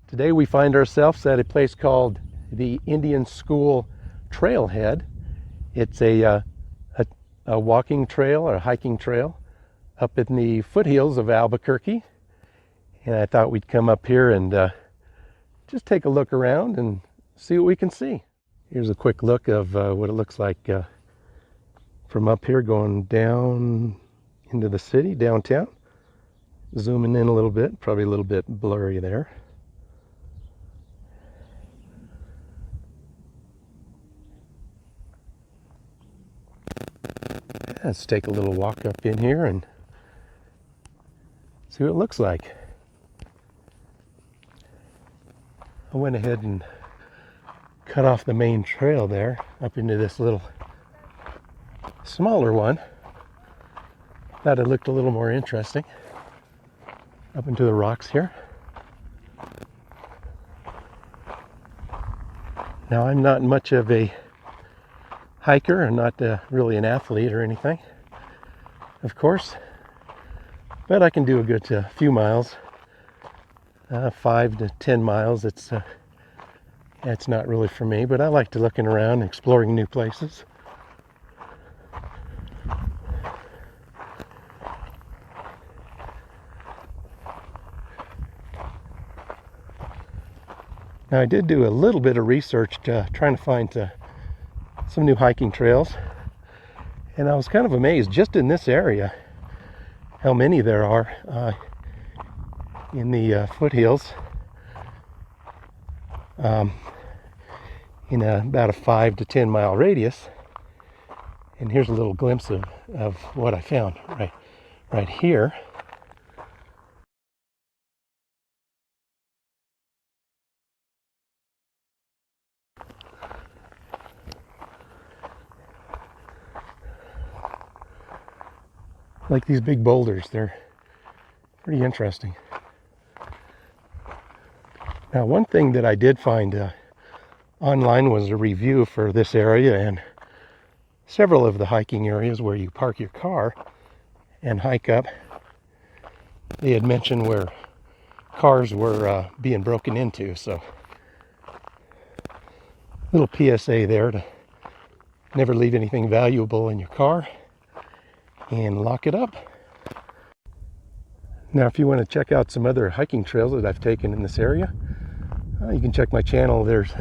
Today we find ourselves at a place called the Indian School Trailhead. It's a walking trail or a hiking trail up in the foothills of Albuquerque. And I thought we'd come up here and just take a look around and see what we can see. Here's a quick look of what it looks like from up here going down into the city, downtown. Zooming in a little bit, probably a little bit blurry there. Let's take a little walk up in here and see what it looks like. I went ahead and cut off the main trail there up into this little smaller one. Thought it looked a little more interesting up into the rocks here. Now I'm not much of a hiker. I'm not really an athlete or anything, of course, but I can do a good few miles, 5 to 10 miles. It's not really for me, but I like to looking around, exploring new places. Now I did do a little bit of research trying to find some new hiking trails, and I was kind of amazed just in this area how many there are in the foothills, in about a 5 to 10 mile radius. And here's a little glimpse of what I found right here. Like these big boulders, they're pretty interesting. Now, one thing that I did find online was a review for this area and several of the hiking areas where you park your car and hike up. They had mentioned where cars were being broken into, so little PSA there to never leave anything valuable in your car and lock it up. Now, if you want to check out some other hiking trails that I've taken in this area, you can check my channel. There's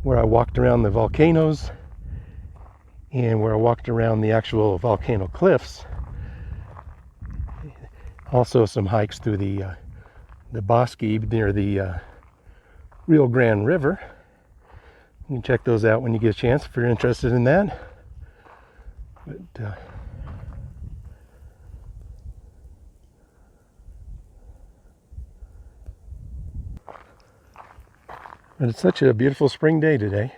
where I walked around the volcanoes and where I walked around the actual volcano cliffs. Also some hikes through the bosque near the Rio Grande River. You can check those out when you get a chance if you're interested in that. But it's such a beautiful spring day today.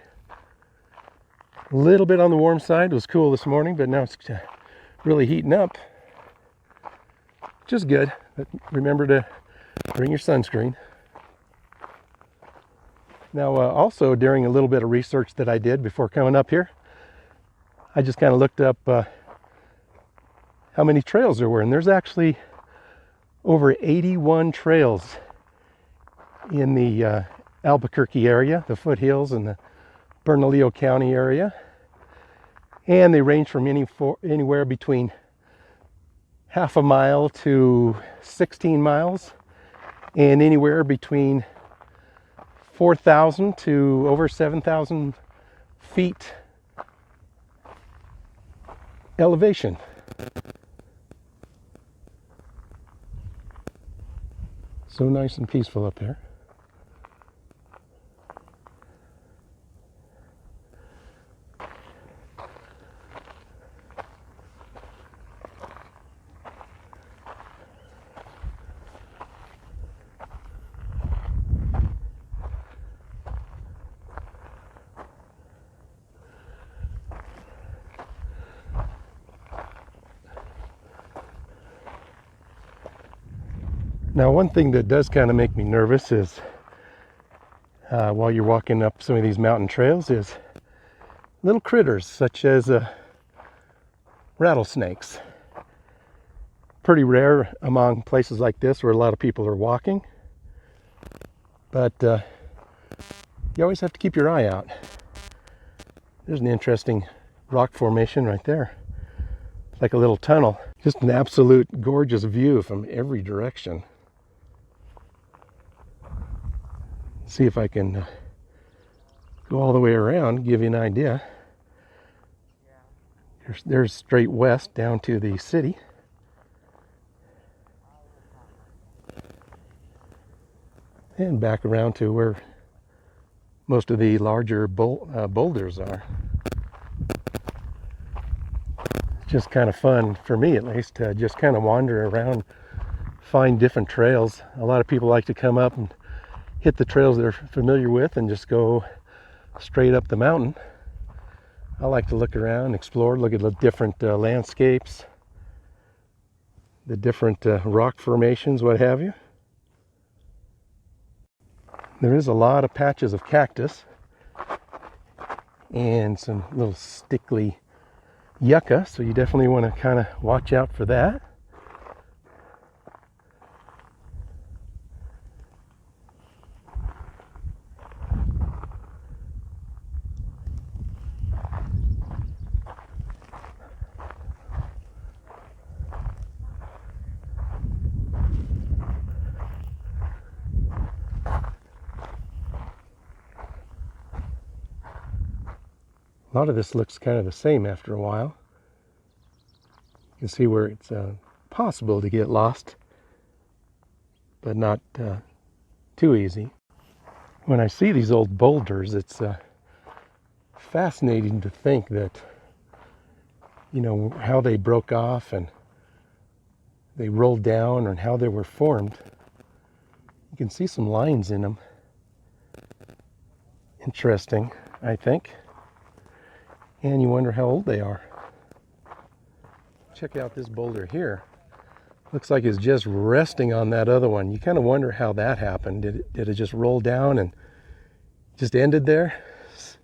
A little bit on the warm side. It was cool this morning, but now it's really heating up, which is good. But remember to bring your sunscreen. Now, also during a little bit of research that I did before coming up here, I just kind of looked up how many trails there were, and there's actually over 81 trails in the Albuquerque area, the foothills and the Bernalillo County area, and they range from anywhere between half a mile to 16 miles, and anywhere between 4,000 to over 7,000 feet elevation. So nice and peaceful up there. Now, one thing that does kind of make me nervous is while you're walking up some of these mountain trails is little critters such as rattlesnakes. Pretty rare among places like this where a lot of people are walking, but you always have to keep your eye out. There's an interesting rock formation right there. It's like a little tunnel. Just an absolute gorgeous view from every direction. See if I can go all the way around, give you an idea. There's straight west down to the city. And back around to where most of the larger boulders are. It's just kind of fun, for me at least, to just kind of wander around, find different trails. A lot of people like to come up and hit the trails they're familiar with and just go straight up the mountain. I like to look around, explore, look at the different landscapes, the different rock formations, what have you. There is a lot of patches of cactus and some little stickly yucca, so you definitely want to kind of watch out for that. A lot of this looks kind of the same after a while. You can see where it's possible to get lost, but not too easy. When I see these old boulders, it's fascinating to think that, you know, how they broke off and they rolled down and how they were formed. You can see some lines in them. Interesting, I think. And you wonder how old they are. Check out this boulder here. Looks like it's just resting on that other one. You kind of wonder how that happened. Did it just roll down and just ended there?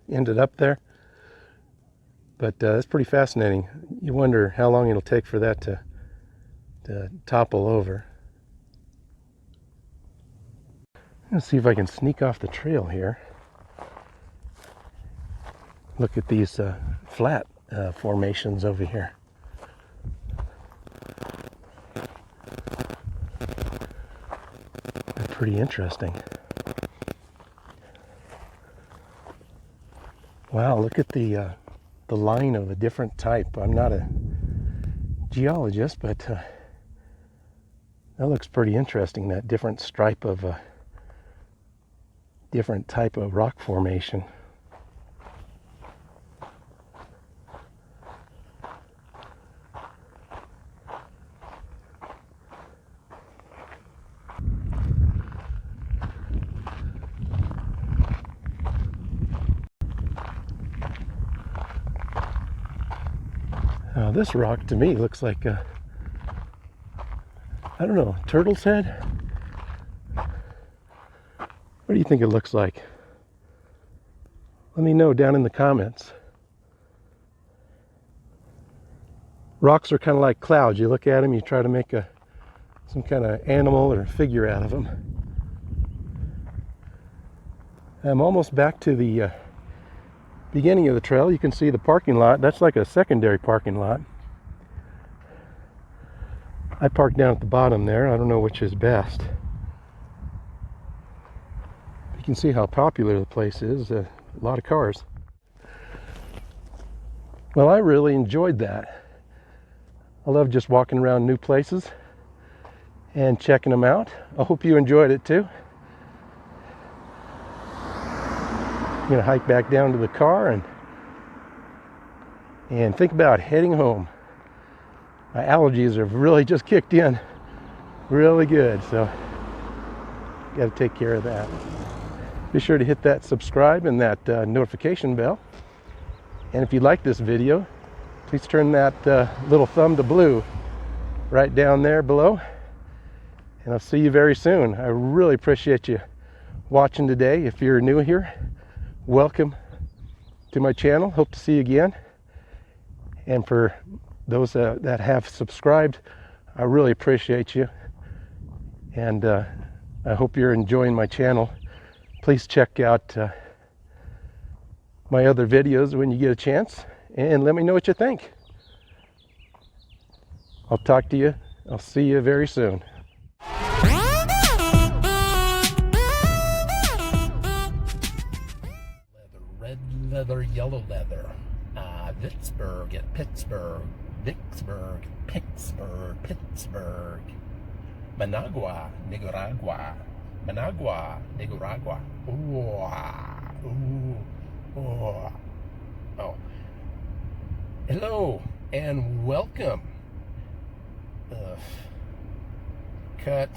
Ended up there? But it's pretty fascinating. You wonder how long it'll take for that to topple over. Let's see if I can sneak off the trail here. Look at these flat formations over here. They're pretty interesting. Wow, look at the line of a different type. I'm not a geologist, but that looks pretty interesting, that different stripe of different type of rock formation. This rock to me looks like I don't know, turtle's head? What do you think it looks like? Let me know down in the comments. Rocks are kind of like clouds. You look at them, you try to make some kind of animal or figure out of them. I'm almost back to the beginning of the trail. You can see the parking lot. That's like a secondary parking lot. I parked down at the bottom there. I don't know which is best. You can see how popular the place is. A lot of cars. Well, I really enjoyed that. I love just walking around new places and checking them out. I hope you enjoyed it too. I'm gonna hike back down to the car and think about heading home. My allergies have really just kicked in really good, so got to take care of that. Be sure to hit that subscribe and that notification bell. And if you like this video, please turn that little thumb to blue right down there below. and I'll see you very soon. I really appreciate you watching today. If you're new here, welcome to my channel. Hope to see you again. And for those that have subscribed, I really appreciate you. And I hope you're enjoying my channel. Please check out my other videos when you get a chance, and let me know what you think. I'll talk to you. I'll see you very soon. Red leather, yellow leather. Vicksburg at Pittsburgh. Vicksburg, Pittsburgh. Managua, Nicaragua. Managua, Nicaragua. Oh. Hello and welcome. Cut.